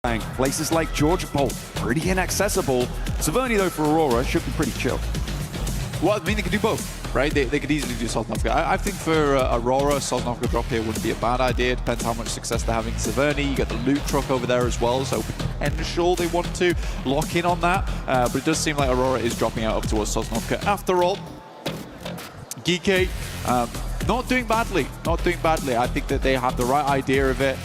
Places like Georgia Bowl, pretty inaccessible. Severny, though, for Aurora, should be pretty chill. Well, I mean, they could do both, right? They could easily do Sosnovka. I think for Aurora, Sosnovka drop here wouldn't be a bad idea. Depends how much success they're having in Severny. You got the loot truck over there as well, so potential they want to lock in on that. But it does seem like Aurora is dropping out up towards Sosnovka. After all, Geeky, not doing badly. I think that they have the right idea of it.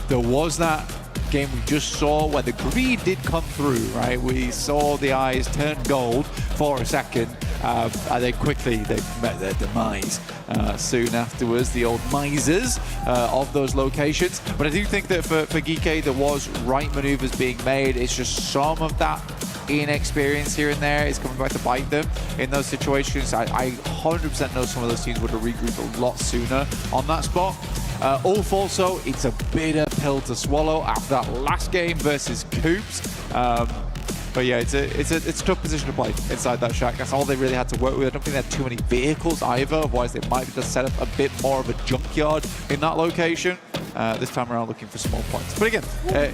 There was that game we just saw where the greed did come through, right? We saw the eyes turn gold for a second, and then quickly they met their demise soon afterwards, the old misers of those locations. But I do think that for Geeky, there was right maneuvers being made. It's just some of that inexperience here and there is coming back to bite them in those situations. I 100% know some of those teams would have regrouped a lot sooner on that spot. Ulf also, it's a bitter pill to swallow after that last game versus Coops. But yeah, it's a tough position to play inside that shack. That's all they really had to work with. I don't think they had too many vehicles either, otherwise they might have just set up a bit more of a junkyard in that location. This time around looking for small points. But again,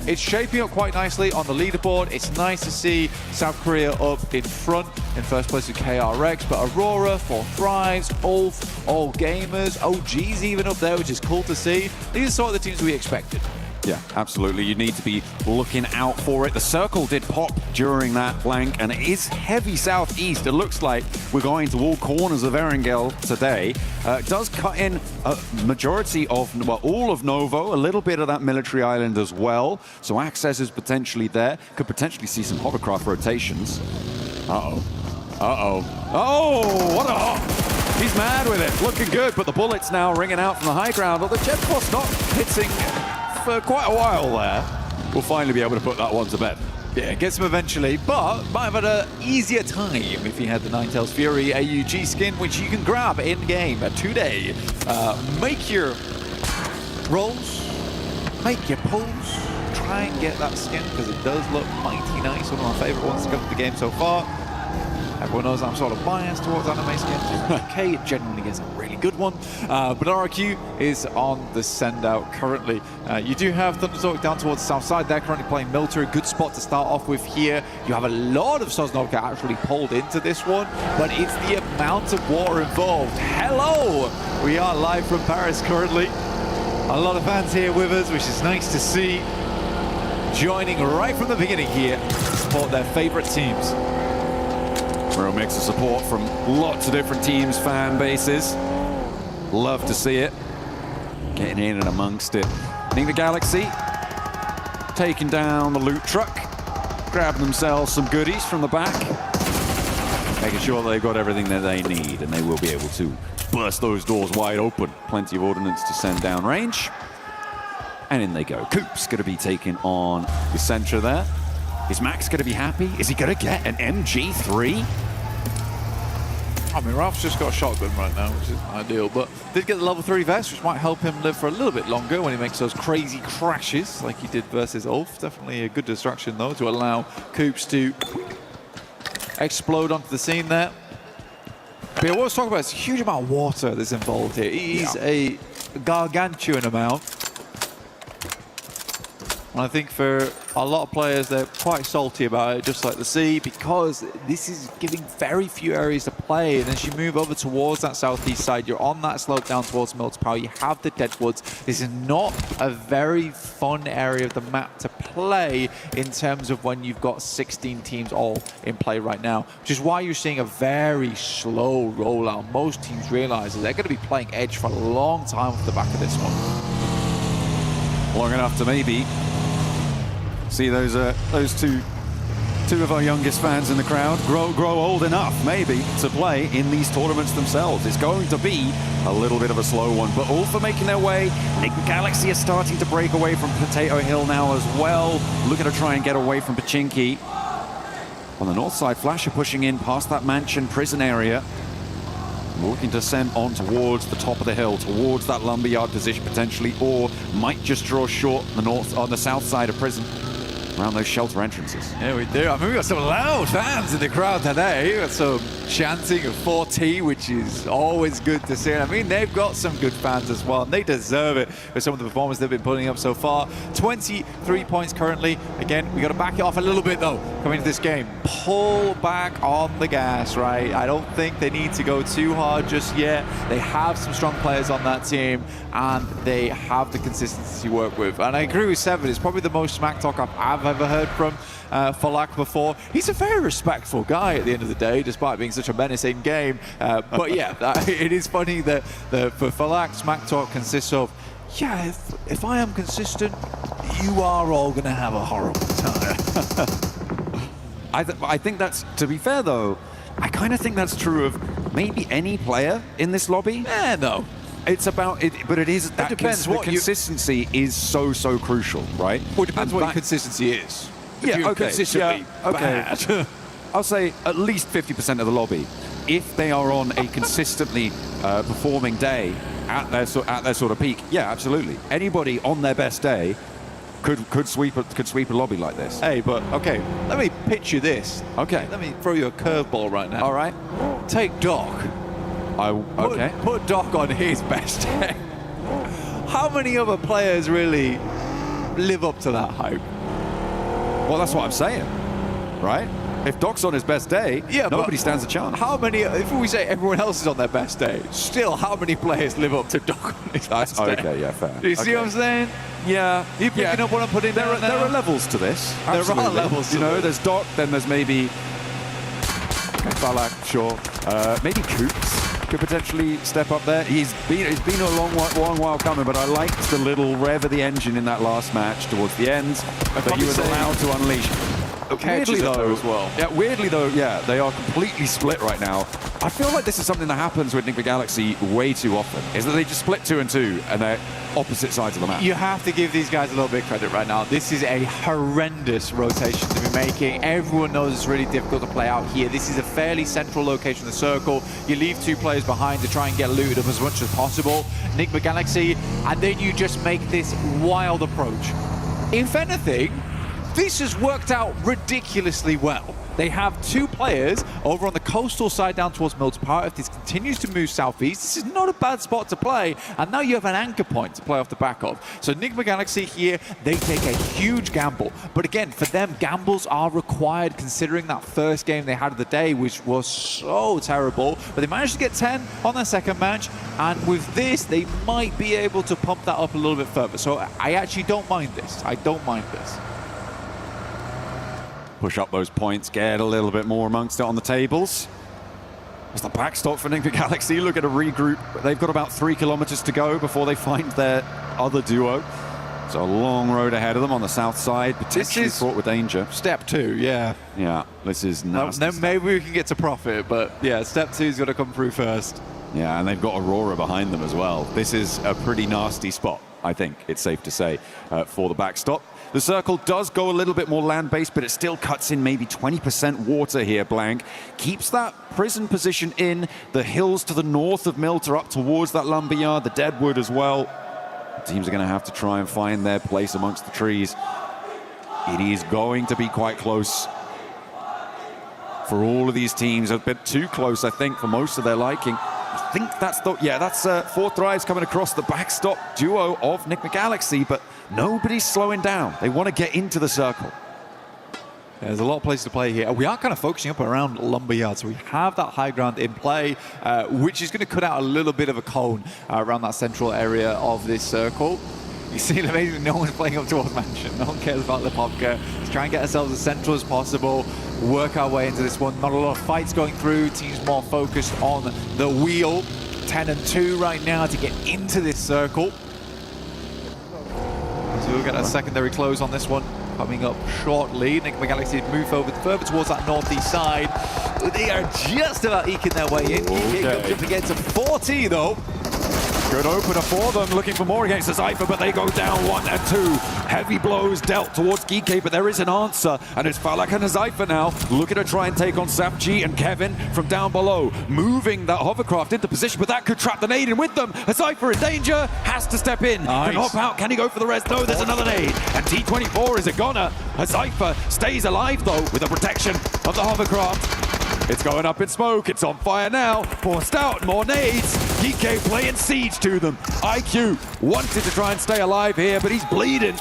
it's shaping up quite nicely on the leaderboard. It's nice to see South Korea up in front in first place with KRX, but Aurora, 4 Thrives, Ulf, All Gamers, OG's even up there, which is cool to see. These are sort of the teams we expected. Yeah, absolutely. You need to be looking out for it. The circle did pop during that flank, and it is heavy southeast. It looks like we're going to all corners of Erangel today. It does cut in a majority of, well, all of Novo, a little bit of that military island as well. So access is potentially there. Could potentially see some hovercraft rotations. Uh-oh. Uh-oh. Oh, what a... He's mad with it. Looking good, but the bullets now ringing out from the high ground. Well, the jet force not hitting for quite a while there. We'll finally be able to put that one to bed. Yeah, gets him eventually, but might have had an easier time if he had the Ninetales Fury AUG skin, which you can grab in-game today. Make your rolls, make your pulls, try and get that skin, because it does look mighty nice. One of my favorite ones to come to the game so far. Everyone knows I'm sort of biased towards anime skins. Okay, it genuinely is a really good one. But RRQ is on the send-out currently. You do have Thundertalk down towards the south side. They're currently playing military. Good spot to start off with here. You have a lot of Sosnovka actually pulled into this one, but it's the amount of water involved. Hello! We are live from Paris currently. A lot of fans here with us, which is nice to see. Joining right from the beginning here to support their favorite teams. Real mix of support from lots of different teams, fan bases. Love to see it. Getting in and amongst it. I think the Galaxy taking down the loot truck, grabbing themselves some goodies from the back, making sure they've got everything that they need, and they will be able to burst those doors wide open. Plenty of ordnance to send down range. And in they go. Coop's going to be taking on the Centra there. Is Max going to be happy? Is he going to get an MG3? I mean, Ralph's just got a shotgun right now, which isn't ideal, but did get the level 3 vest, which might help him live for a little bit longer when he makes those crazy crashes like he did versus Ulf. Definitely a good distraction, though, to allow Coops to explode onto the scene there. But yeah, what I was talking about is a huge amount of water that's involved here. It is a gargantuan amount. And I think for a lot of players, they're quite salty about it, just like the sea, because this is giving very few areas to play. And as you move over towards that southeast side, you're on that slope down towards Mills Power. You have the Deadwoods. This is not a very fun area of the map to play in terms of when you've got 16 teams all in play right now, which is why you're seeing a very slow rollout. Most teams realize that they're going to be playing Edge for a long time off the back of this one. Long enough to maybe see those two of our youngest fans in the crowd grow old enough, maybe, to play in these tournaments themselves. It's going to be a little bit of a slow one, but all for making their way. I think Galaxy are starting to break away from Potato Hill now as well, looking to try and get away from Pachinki. On the north side, Flasher pushing in past that mansion prison area, looking to send on towards the top of the hill, towards that lumberyard position potentially, or might just draw short on the south side of prison. around those shelter entrances. Yeah, we do. I mean, we got some loud fans in the crowd today. We got some chanting of 4T, which is always good to see. And I mean, they've got some good fans as well, and they deserve it for some of the performance they've been putting up so far. 23 points currently. Again, we got to back it off a little bit, though, coming into this game. Pull back on the gas, right? I don't think they need to go too hard just yet. They have some strong players on that team, and they have the consistency to work with. And I agree with Seven. It's probably the most smack talk I've ever heard from Falak before. He's a very respectful guy at the end of the day, despite being such a menacing game. But yeah, it is funny that for Falak, smack talk consists of, yeah, if I am consistent, you are all going to have a horrible time. I think that's, to be fair though, I kind of think that's true of maybe any player in this lobby. No. It's about it, but it is that depends the what consistency is so crucial, right? Well, it depends what your consistency is. If Yeah, you're okay. consistently bad. I'll say at least 50% of the lobby, if they are on a consistently performing day at their sort of peak, yeah, absolutely. Anybody on their best day could sweep a lobby like this. Hey, but okay, let me pitch you this. Okay. Let me throw you a curveball right now. All right. Take Doc. Okay. Put Doc on his best day. How many other players really live up to that hype? Well, that's what I'm saying, right? If Doc's on his best day, nobody stands a chance. How many, if we say everyone else is on their best day, still how many players live up to Doc on his best day? Okay, yeah, fair. Do you see what I'm saying? Yeah. You picking up what I'm putting there? there There are levels to this. There Absolutely. are levels to this. There's Doc, then there's maybe Falak, sure. Maybe Coops could potentially step up there. It's been a long while coming, but I liked the little rev of the engine in that last match towards the end that he was allowed to unleash. Weirdly though, as well. Yeah, weirdly though, yeah, they are completely split right now. I feel like this is something that happens with Enigma Galaxy way too often, is that they just split 2 and 2 and they're opposite sides of the map. You have to give these guys a little bit of credit right now. This is a horrendous rotation to be making. Everyone knows it's really difficult to play out here. This is a fairly central location in the circle. You leave 2 players behind to try and get looted up as much as possible. Enigma Galaxy, and then you just make this wild approach. If anything, this has worked out ridiculously well. They have 2 players over on the coastal side down towards Milton Power. If this continues to move southeast, this is not a bad spot to play. And now you have an anchor point to play off the back of. So Enigma Galaxy here, they take a huge gamble. But again, for them, gambles are required considering that first game they had of the day, which was so terrible. But they managed to get 10 on their second match. And with this, they might be able to pump that up a little bit further. So I actually don't mind this. I don't mind this. Push up those points, get a little bit more amongst it on the tables. As the backstop for Enigma Galaxy, look at a regroup. They've got about 3 kilometers to go before they find their other duo. It's a long road ahead of them on the south side, potentially fraught with danger. Step 2, yeah. Yeah, this is nasty. Then maybe we can get to profit, but yeah, step 2's got to come through first. Yeah, and they've got Aurora behind them as well. This is a pretty nasty spot, I think it's safe to say, for the backstop. The circle does go a little bit more land-based, but it still cuts in maybe 20% water here, Blank. Keeps that prison position in. The hills to the north of Milt are up towards that lumberyard, the Deadwood as well. Teams are going to have to try and find their place amongst the trees. It is going to be quite close for all of these teams. A bit too close, I think, for most of their liking. I think that's that's 4 Thrives coming across the backstop duo of Enigma Galaxy, but nobody's slowing down. They want to get into the circle. There's a lot of places to play here. We are kind of focusing up around Lumberyard, so we have that high ground in play, which is going to cut out a little bit of a cone around that central area of this circle. You see, amazing, no one's playing up towards Mansion. No one cares about the pubg. Let's try and get ourselves as central as possible, work our way into this one. Not a lot of fights going through. Teams more focused on the wheel. 10 and 2 right now to get into this circle. So we'll get a secondary close on this one coming up shortly. Enigma Galaxy move over further towards that northeast side. They are just about eking their way in. Okay. Jump again to 40 though. Good opener for them, looking for more against the Cypher, but they go down 1 and 2. Heavy blows dealt towards pubg, but there is an answer, and it's Falak and Cypher now looking to try and take on pubg and Kevin from down below, moving that hovercraft into position, but that could trap the nade in with them. Cypher in danger, has to step in. Nice. Can hop out, can he go for the rest? No, there's another nade, and T24 is a goner. Cypher stays alive though with the protection of the hovercraft. It's going up in smoke, it's on fire now, forced out, more nades. pubg playing siege to them. IQ wanted to try and stay alive here, but he's bleeding.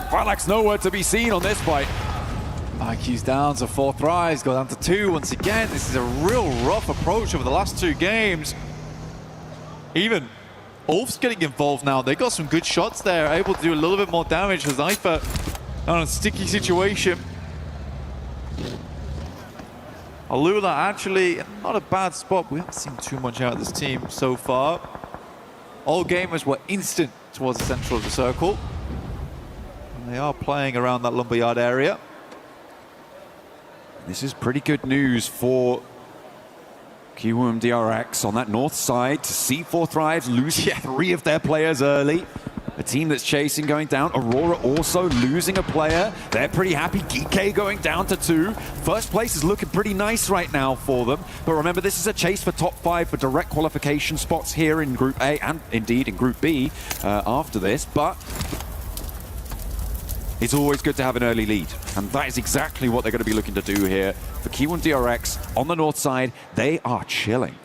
Falak's nowhere to be seen on this fight. IQ's down to 4 thrives, go down to 2 once again. This is a real rough approach over the last 2 games. Even Ulf's getting involved now. They got some good shots there, able to do a little bit more damage. Cypher on a sticky situation. Alula actually not a bad spot. We haven't seen too much out of this team so far. All gamers were instant towards the central of the circle. And they are playing around that lumberyard area. This is pretty good news for pubg on that north side to see 4 thrives, losing 3 of their players early. A team that's chasing going down. Aurora also losing a player. They're pretty happy. pubg going down to 2. First place is looking pretty nice right now for them. But remember, this is a chase for top 5 for direct qualification spots here in Group A and indeed in Group B after this. But it's always good to have an early lead. And that is exactly what they're going to be looking to do here. For pubg on the north side, they are chilling.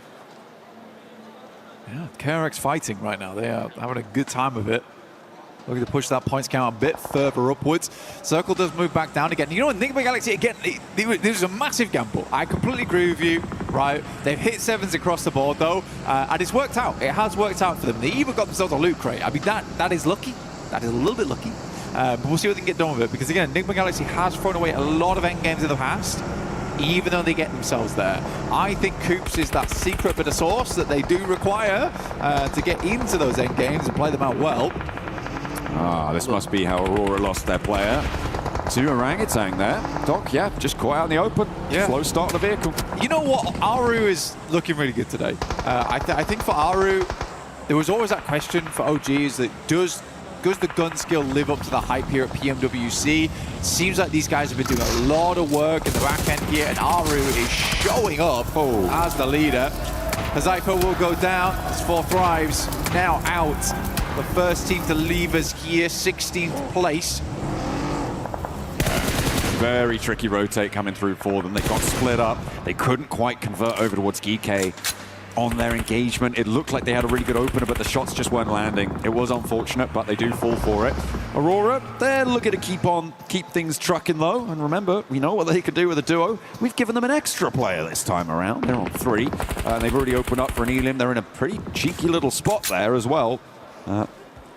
Yeah, KRX fighting right now. They are having a good time of it. Looking to push that points count a bit further upwards. Circle does move back down again. You know, Enigma Galaxy, again, this is a massive gamble. I completely agree with you, right? They've hit 7s across the board, though, and it's worked out. It has worked out for them. They even got themselves a loot crate. I mean, that is lucky. That is a little bit lucky. But we'll see what they can get done with it, because, again, Enigma Galaxy has thrown away a lot of endgames in the past, even though they get themselves there. I think Coops is that secret bit of sauce that they do require to get into those endgames and play them out well. Ah, this must be how Aurora lost their player. 2 orangutan there. Doc, yeah, just caught out in the open. Yeah. Slow start of the vehicle. You know what? Aru is looking really good today. I think for Aru, there was always that question for OGs that does the gun skill live up to the hype here at PMWC? Seems like these guys have been doing a lot of work in the back end here, and Aru is showing up as the leader. Cypher will go down. It's 4 thrives now out. The first team to leave us here, 16th place. Very tricky rotate coming through for them. They got split up. They couldn't quite convert over towards pubg on their engagement. It looked like they had a really good opener, but the shots just weren't landing. It was unfortunate, but they do fall for it. Aurora, they're looking to keep things trucking though. And remember, we know what they can do with a duo. We've given them an extra player this time around. They're on 3. And they've already opened up for an Elim. They're in a pretty cheeky little spot there as well.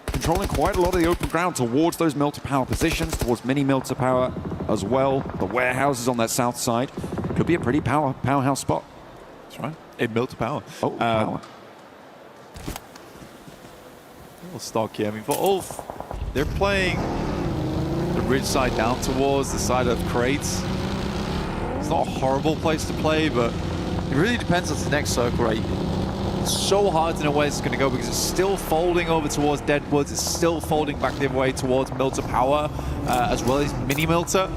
Controlling quite a lot of the open ground towards those mill to power positions, towards mini mill to power as well. The warehouses on that south side could be a pretty powerhouse spot. That's right. In mill to power. Oh, power. A little stock here. I mean, for Ulf, they're playing the ridge side down towards the side of crates. It's not a horrible place to play, but it really depends on the next circle rate. It's so hard to know where it's going to go because it's still folding over towards Deadwoods. It's still folding back the other way towards mill to power, as well as mini milter.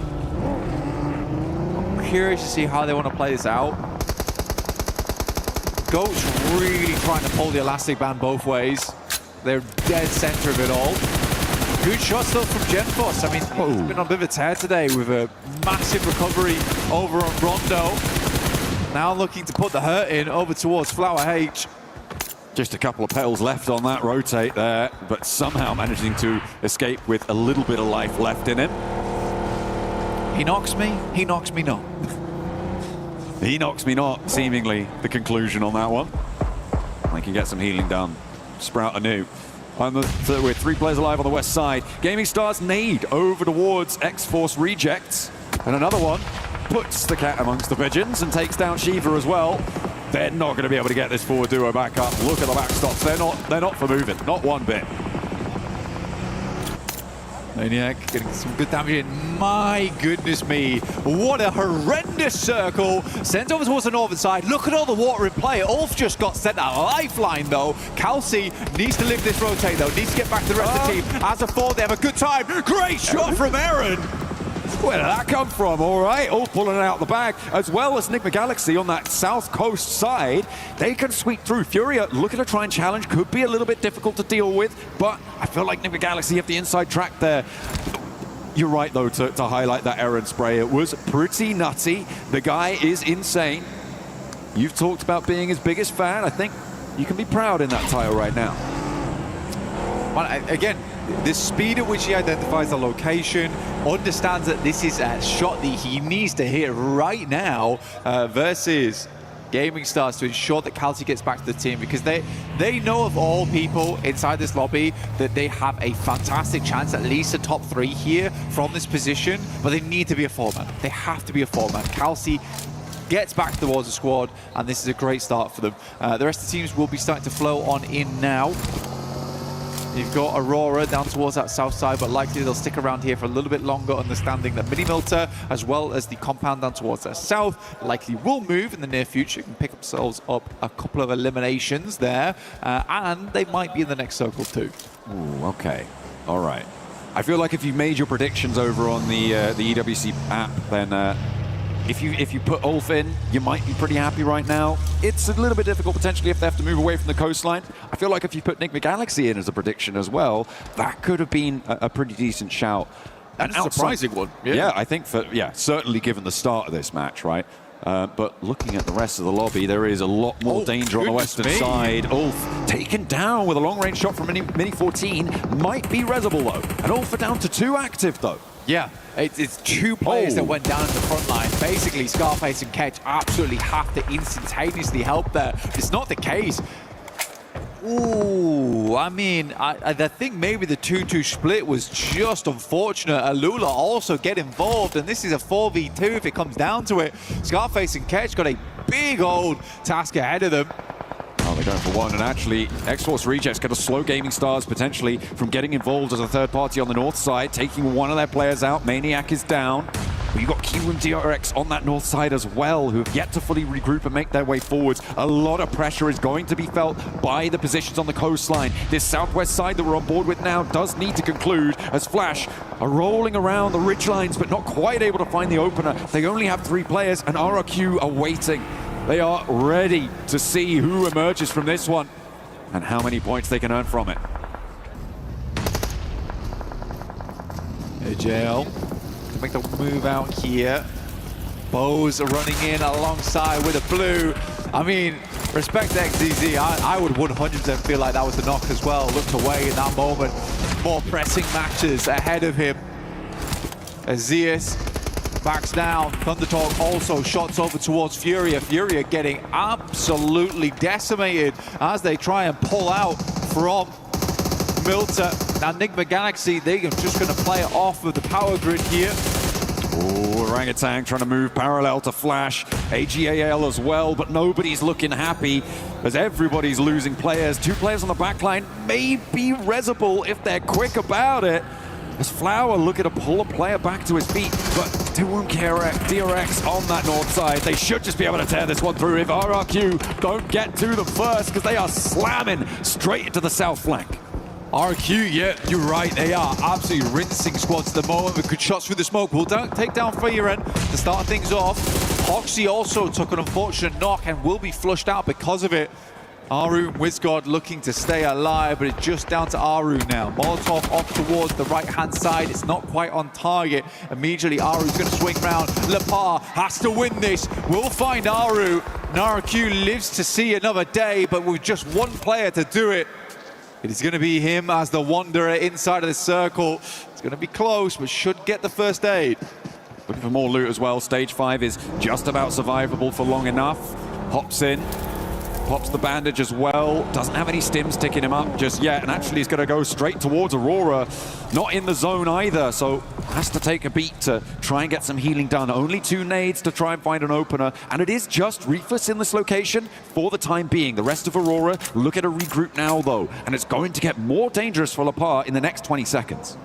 I'm curious to see how they want to play this out. Goat's really trying to pull the elastic band both ways. They're dead center of it all. Good shots though from Genforce. I mean, he's been on a bit of a tear today with a massive recovery over on Rondo. Now looking to put the hurt in over towards Flower H. Just a couple of petals left on that rotate there, but somehow managing to escape with a little bit of life left in him. He knocks me not. He knocks me not, seemingly the conclusion on that one. They can get some healing done. Sprout anew. With 3 players alive on the west side. Gaming Stars nade over towards X-Force rejects. And another one puts the cat amongst the pigeons and takes down Shiva as well. They're not going to be able to get this forward duo back up. Look at the backstops. They're not for moving. Not one bit. Maniac getting some good damage in. My goodness me, what a horrendous circle. Sent over towards the northern side. Look at all the water in play. Ulf just got sent a lifeline though. Kelsey needs to live this rotate though. Needs to get back to the rest of the team. As a four, they have a good time. Great shot from Aaron. Where did that come from? All right, all pulling it out the bag, as well as Enigma Galaxy on that south coast side. They can sweep through. Furia looking to try and challenge, could be a little bit difficult to deal with, but I feel like Enigma Galaxy have the inside track there. You're right, though, to highlight that Aaron spray. It was pretty nutty. The guy is insane. You've talked about being his biggest fan. I think you can be proud in that title right now. Well, again, the speed at which he identifies the location, understands that this is a shot that he needs to hit right now versus Gaming Stars to ensure that Kelsey gets back to the team, because they know of all people inside this lobby that they have a fantastic chance, at least a top 3 here from this position, but they need to be a 4-man. They have to be a 4-man. Kelsey gets back towards the squad, and this is a great start for them. The rest of the teams will be starting to flow on in now. You've got Aurora down towards that south side, but likely they'll stick around here for a little bit longer, understanding that Mini-Milter, as well as the compound down towards the south, likely will move in the near future, can pick themselves up a couple of eliminations there, and they might be in the next circle too. Ooh, okay. All right. I feel like if you've made your predictions over on the EWC app, then if you put Ulf in, you might be pretty happy right now. It's a little bit difficult potentially if they have to move away from the coastline. I feel like if you put Enigma Galaxy in as a prediction as well, that could have been a pretty decent shout. And a surprising one. Yeah, I think certainly given the start of this match, right? But looking at the rest of the lobby, there is a lot more danger on the western side. Ulf taken down with a long-range shot from Mini 14. Might be Reservoir though. And Ulf are down to 2 active though. Yeah, it's 2 players that went down in the front line. Basically, Scarface and Ketch absolutely have to instantaneously help there. It's not the case. Ooh, I mean, I think maybe the 2-2 split was just unfortunate. Alula also get involved, and this is a 4v2 if it comes down to it. Scarface and Ketch got a big old task ahead of them. Oh, they're going for one, and actually, X-Force Rejects going to slow Gaming Stars potentially from getting involved as a third party on the north side, taking one of their players out. Maniac is down. But you've got Kiwu and DRX on that north side as well, who have yet to fully regroup and make their way forwards. A lot of pressure is going to be felt by the positions on the coastline. This southwest side that we're on board with now does need to conclude, as Flash are rolling around the ridgelines, but not quite able to find the opener. They only have 3 players, and RRQ are waiting. They are ready to see who emerges from this one and how many points they can earn from it. AJL to make the move out here. Bows are running in alongside with a blue. I mean, respect to XDZ. I would 100% feel like that was the knock as well. Looked away in that moment. More pressing matches ahead of him. Azias backs down. Thundertalk also shots over towards Furia. Furia getting absolutely decimated as they try and pull out from Milter. Now Enigma Galaxy, they're just going to play it off of the power grid here. Oh, Orangutan trying to move parallel to Flash. AGAL as well, but nobody's looking happy as everybody's losing players. 2 players on the backline, maybe Reservoir if they're quick about it. As Flower looking to pull a player back to his feet, but they won't care. DRX on that north side. They should just be able to tear this one through if RRQ don't get to them first, because they are slamming straight into the south flank. RQ, yeah, you're right. They are absolutely rinsing squads at the moment with good shots through the smoke. We'll take down Freeran to start things off. Hoxie also took an unfortunate knock and will be flushed out because of it. Aru and Wizgod looking to stay alive, but it's just down to Aru now. Molotov off towards the right-hand side. It's not quite on target. Immediately, Aru's going to swing round. Lepar has to win this. We'll find Aru. Naraku lives to see another day, but with just 1 player to do it. It is going to be him as the Wanderer inside of the circle. It's going to be close, but should get the first aid. Looking for more loot as well. Stage 5 is just about survivable for long enough. Hops in. Pops the bandage as well. Doesn't have any stims ticking him up just yet. And actually he's going to go straight towards Aurora. Not in the zone either. So has to take a beat to try and get some healing done. Only 2 nades to try and find an opener. And it is just Refus in this location for the time being. The rest of Aurora look at a regroup now though. And it's going to get more dangerous for Lepar in the next 20 seconds.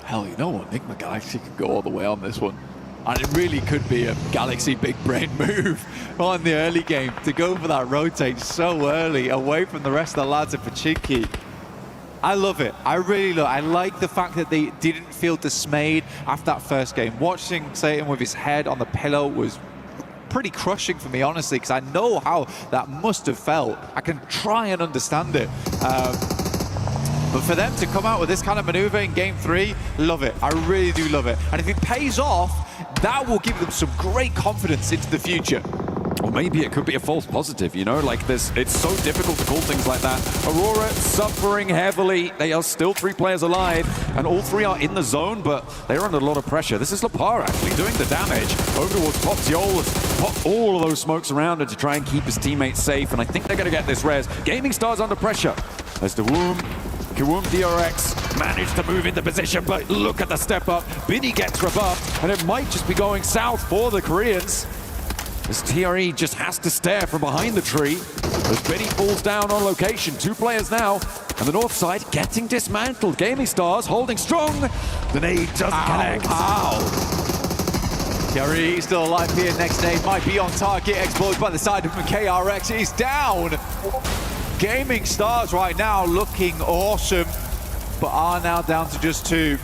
Hell, you know what? Enigma Galaxy could go all the way on this one. And it really could be a Galaxy big brain move on the early game to go for that rotate so early away from the rest of the lads at pubg. I love it. I really love it. I like the fact that they didn't feel dismayed after that first game. Watching Satan with his head on the pillow was pretty crushing for me, honestly, because I know how that must have felt. I can try and understand it. But for them to come out with this kind of maneuver in Game 3, love it. I really do love it. And if it pays off, that will give them some great confidence into the future. Or maybe it could be a false positive, you know, like this. It's so difficult to call things like that. Aurora suffering heavily. They are still 3 players alive, and all 3 are in the zone, but they're under a lot of pressure. This is Lapar actually doing the damage over towards Poptiol. Has popped all of those smokes around him to try and keep his teammates safe, and I think they're going to get this res. Gaming Stars under pressure as the Kiwoom DRX managed to move into position, but look at the step up. Biddy gets rebuffed, and it might just be going south for the Koreans. As TRE just has to stare from behind the tree as Biddy falls down on location. 2 players now, and the north side getting dismantled. Gaming Stars holding strong. The nade doesn't connect. TRE still alive here. Next nade might be on target. Explodes by the side of KRX. He's down. Gaming Stars right now looking awesome, but are now down to just 2.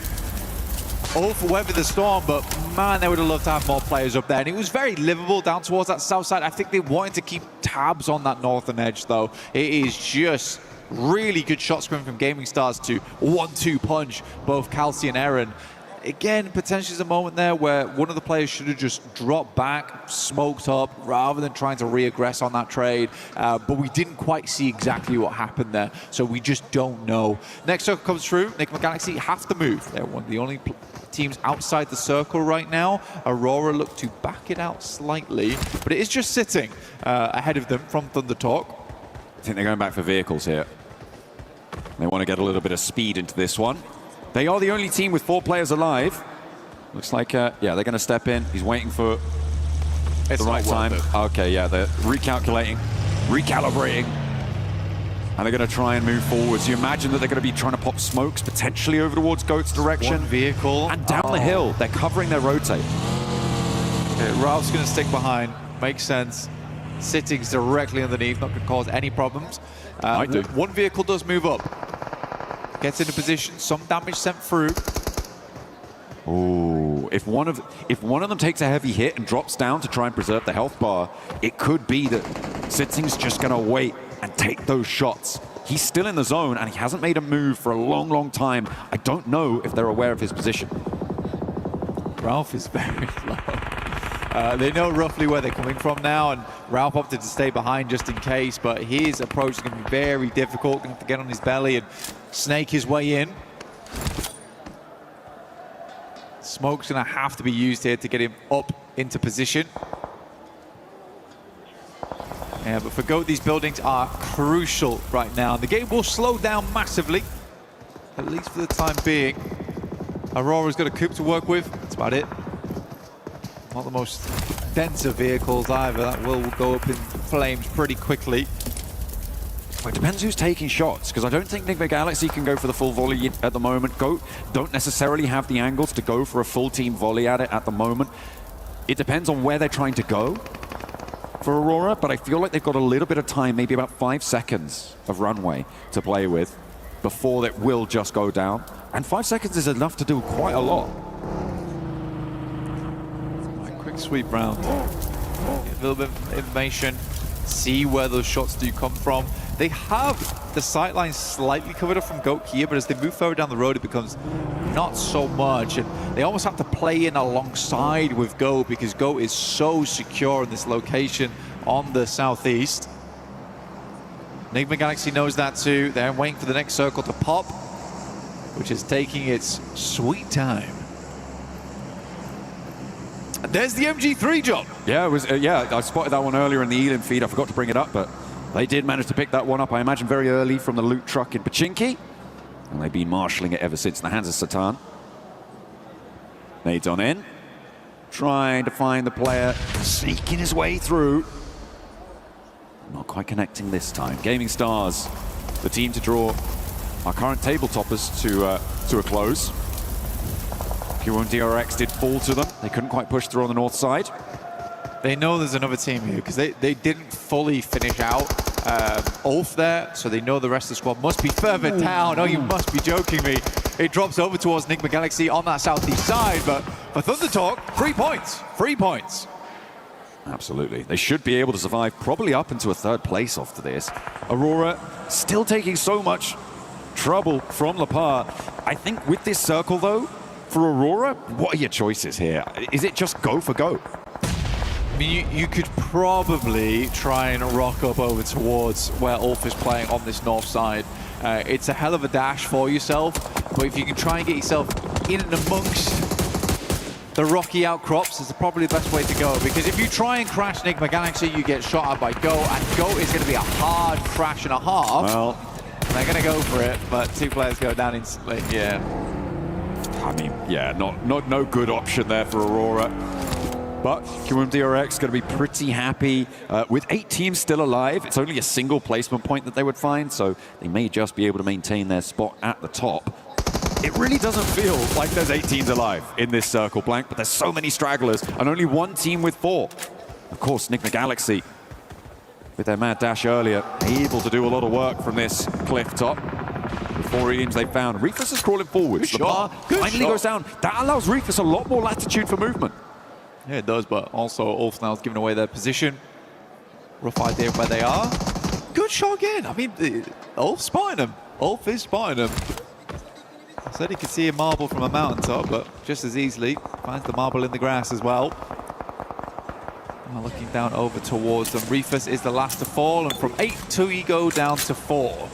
All for Weather the Storm, but man, they would have loved to have more players up there. And it was very livable down towards that south side. I think they wanted to keep tabs on that northern edge, though. It is just really good shot screen from Gaming Stars to 1-2 punch both Kelsey and Aaron. Again, potentially is a moment there where one of the players should have just dropped back, smoked up, rather than trying to re-aggress on that trade. But we didn't quite see exactly what happened there, so we just don't know. Next circle comes through. Enigma Galaxy have to move. They're one of the only teams outside the circle right now. Aurora look to back it out slightly, but it is just sitting ahead of them from Thunder Talk. I think they're going back for vehicles here. They want to get a little bit of speed into this one. They are the only team with 4 players alive. Looks like, yeah, they're going to step in. He's waiting for the right time. Okay, yeah, they're recalculating, recalibrating, and they're going to try and move forward. So you imagine that they're going to be trying to pop smokes potentially over towards Goat's direction. 1 vehicle. And down the hill. They're covering their rotate. Okay, Ralph's going to stick behind. Makes sense. Sitting's directly underneath, not going to cause any problems. Might do. 1 vehicle does move up. Gets into position, some damage sent through. Oh, if one of them takes a heavy hit and drops down to try and preserve the health bar, it could be that Sitting's just going to wait and take those shots. He's still in the zone and he hasn't made a move for a long, long time. I don't know if they're aware of his position. Ralph is very low. They know roughly where they're coming from now, and Ralph opted to stay behind just in case, but his approach is going to be very difficult. Going to have to get on his belly and snake his way in. Smoke's going to have to be used here to get him up into position. Yeah, but for Goat, these buildings are crucial right now. The game will slow down massively, at least for the time being. Aurora's got a coupe to work with. That's about it. Not the most denser vehicles either. That will go up in flames pretty quickly. Well, it depends who's taking shots, because I don't think Enigma Galaxy can go for the full volley at the moment. Goat don't necessarily have the angles to go for a full team volley at it at the moment. It depends on where they're trying to go for Aurora, but I feel like they've got a little bit of time, maybe about 5 seconds of runway to play with before it will just go down. And 5 seconds is enough to do quite a lot. Quick sweep round. Get a little bit of information, see where those shots do come from. They have the sightlines slightly covered up from Goat here, but as they move further down the road, it becomes not so much. And they almost have to play in alongside with Goat because Goat is so secure in this location on the southeast. Enigma Galaxy knows that too. They're waiting for the next circle to pop, which is taking its sweet time. And there's the MG3 jump. Yeah, it was. Yeah, I spotted that one earlier in the Elim feed. I forgot to bring it up, but they did manage to pick that one up, I imagine, very early from the loot truck in pubg. And they've been marshalling it ever since in the hands of Satan. Nades on in. Trying to find the player, sneaking his way through. Not quite connecting this time. Gaming Stars, the team to draw our current table toppers to a close. pubg did fall to them. They couldn't quite push through on the north side. They know there's another team here because they didn't fully finish out Ulf there, so they know the rest of the squad must be further down. Oh, you must be joking me. It drops over towards Enigma Galaxy on that southeast side, but for Thunder Talk, 3 points. 3 points. Absolutely. They should be able to survive probably up into a third place after this. Aurora still taking so much trouble from Lepar. I think with this circle, though, for Aurora, what are your choices here? Is it just go for go? I mean, you could probably try and rock up over towards where Ulf is playing on this north side. It's a hell of a dash for yourself, but if you can try and get yourself in and amongst the rocky outcrops, is probably the best way to go. Because if you try and crash Enigma Galaxy, you get shot at by Go, and Go is going to be a hard crash and a half. Well, they're going to go for it, but 2 players go down instantly. Yeah. I mean, yeah, no good option there for Aurora. But pubg going to be pretty happy with 8 teams still alive. It's only a single placement point that they would find, so they may just be able to maintain their spot at the top. It really doesn't feel like there's 8 teams alive in this circle, Blank, but there's so many stragglers and only 1 team with 4. Of course, Enigma Galaxy, with their mad dash earlier, able to do a lot of work from this cliff top. The 4 readings they found. Reefus is crawling forwards. The bar finally goes down. That allows Reefus a lot more latitude for movement. Yeah, it does, but also Ulf now is giving away their position. Rough idea of where they are. Good shot again. I mean, Ulf's spotting him. Ulf is spotting him. I said he could see a marble from a mountaintop, but just as easily finds the marble in the grass as well. Now looking down over towards them. Reefus is the last to fall, and from 8 to Ego down to 4.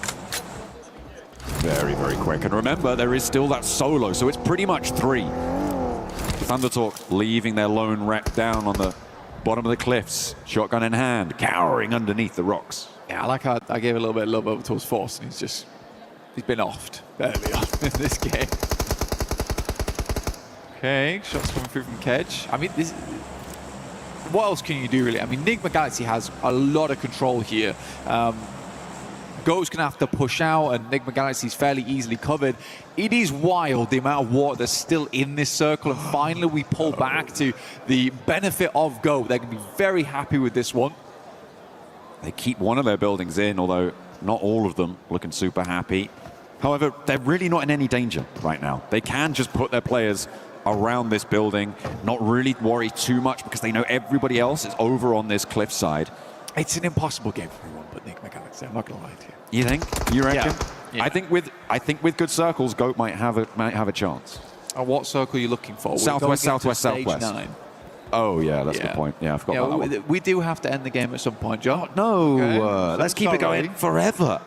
Very, very quick. And remember, there is still that solo, so it's pretty much 3. Thunder Talk leaving their lone rep down on the bottom of the cliffs, shotgun in hand, cowering underneath the rocks. Yeah, I like how I gave a little bit of love over towards Force, and he's been offed early on in this game. Okay, shots coming through from Kedge. I mean, what else can you do, really? I mean, Enigma Galaxy has a lot of control here. Go's going to have to push out, and Enigma Galaxy is fairly easily covered. It is wild, the amount of water that's still in this circle, and finally we pull back to the benefit of Go. They're going to be very happy with this one. They keep one of their buildings in, although not all of them looking super happy. However, they're really not in any danger right now. They can just put their players around this building, not really worry too much because they know everybody else is over on this cliffside. It's an impossible game for everyone but Enigma Galaxy. I'm not going to lie to you. You think? You reckon? Yeah. I think with good circles, Goat might have a chance. And what circle are you looking for? Southwest, southwest, southwest. 9. Oh yeah, that's a good point. Yeah, I forgot about that one. We do have to end the game at some point, John. No, Okay. let's keep it going forever.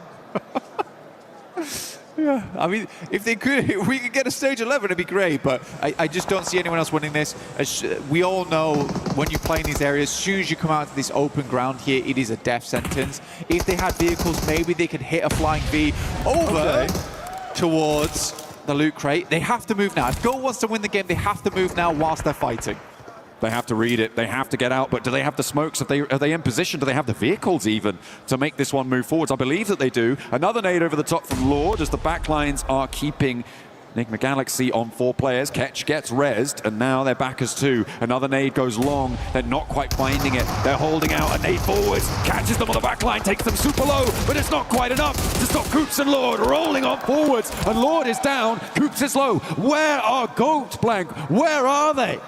Yeah, I mean, if we could get a stage 11, it'd be great, but I just don't see anyone else winning this. As we all know, when you play in these areas, as soon as you come out to this open ground here, it is a death sentence. If they had vehicles, maybe they could hit a flying V over towards the loot crate. They have to move now. If Go wants to win the game, they have to move now whilst they're fighting. They have to read it. They have to get out. But do they have the smokes? Are they in position? Do they have the vehicles even to make this one move forwards? I believe that they do. Another nade over the top from Lord as the backlines are keeping Enigma Galaxy on 4 players. Ketch gets rezzed, and now they're back as 2. Another nade goes long. They're not quite finding it. They're holding out. A nade forwards. Catches them on the backline. Takes them super low, but it's not quite enough to stop Coops and Lord rolling on forwards. And Lord is down. Coops is low. Where are Goat, Blank? Where are they?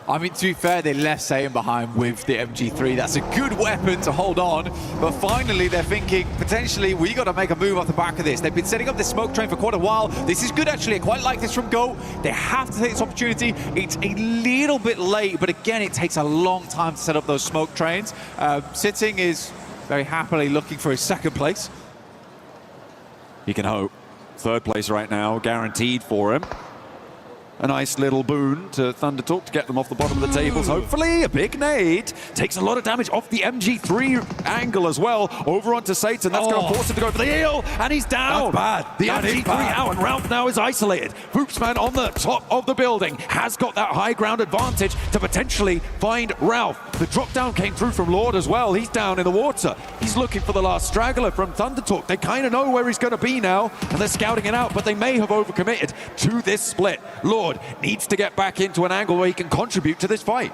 I mean, to be fair, they left Satan behind with the MG3. That's a good weapon to hold on. But finally, they're thinking, potentially, we got to make a move off the back of this. They've been setting up this smoke train for quite a while. This is good, actually. I quite like this from Go. They have to take this opportunity. It's a little bit late, but again, it takes a long time to set up those smoke trains. Sitting is very happily looking for his 2nd place. He can hope. 3rd place right now, guaranteed for him. A nice little boon to Thunder Talk to get them off the bottom of the tables. Hopefully, a big nade. Takes a lot of damage off the MG3 angle as well. Over onto Satan. That's going to force him to go for the heel. And he's down. That's bad. The MG3 out, and Ralph now is isolated. Foopsman on the top of the building has got that high ground advantage to potentially find Ralph. The drop down came through from Lord as well. He's down in the water. He's looking for the last straggler from Thunder Talk. They kind of know where he's going to be now, and they're scouting it out, but they may have overcommitted to this split. Lord Lord needs to get back into an angle where he can contribute to this fight.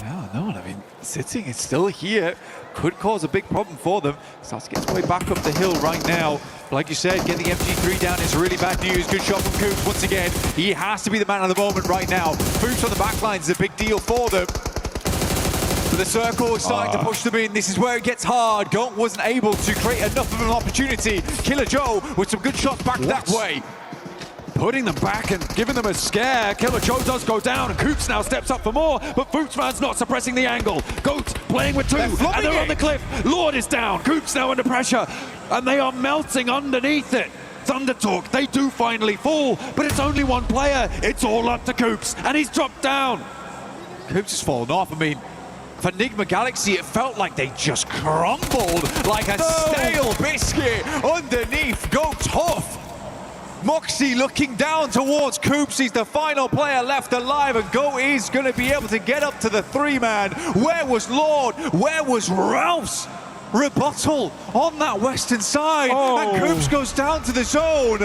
Yeah, no, I mean, sitting is still here. Could cause a big problem for them. Starts to get his way back up the hill right now. But like you said, getting the MG3 down is really bad news. Good shot from Coops once again. He has to be the man of the moment right now. Boots on the back line is a big deal for them. But the circle is starting to push them in. This is where it gets hard. Gonk wasn't able to create enough of an opportunity. Killer Joe with some good shots back that way. Putting them back and giving them a scare. Killer Joe does go down, and Coops now steps up for more, but Footsman's not suppressing the angle. Goat playing with two, and they're on the cliff. Lord is down. Coops now under pressure, and they are melting underneath it. Thunder Talk, they do finally fall, but it's only one player. It's all up to Coops, and he's dropped down. Coops has fallen off. I mean, for Enigma Galaxy, it felt like they just crumbled like a stale biscuit underneath. Go tough. Moxie looking down towards Coops. He's the final player left alive, and Go is going to be able to get up to the 3-man. Where was Lord? Where was Ralph's rebuttal on that western side? And Coops goes down to the zone.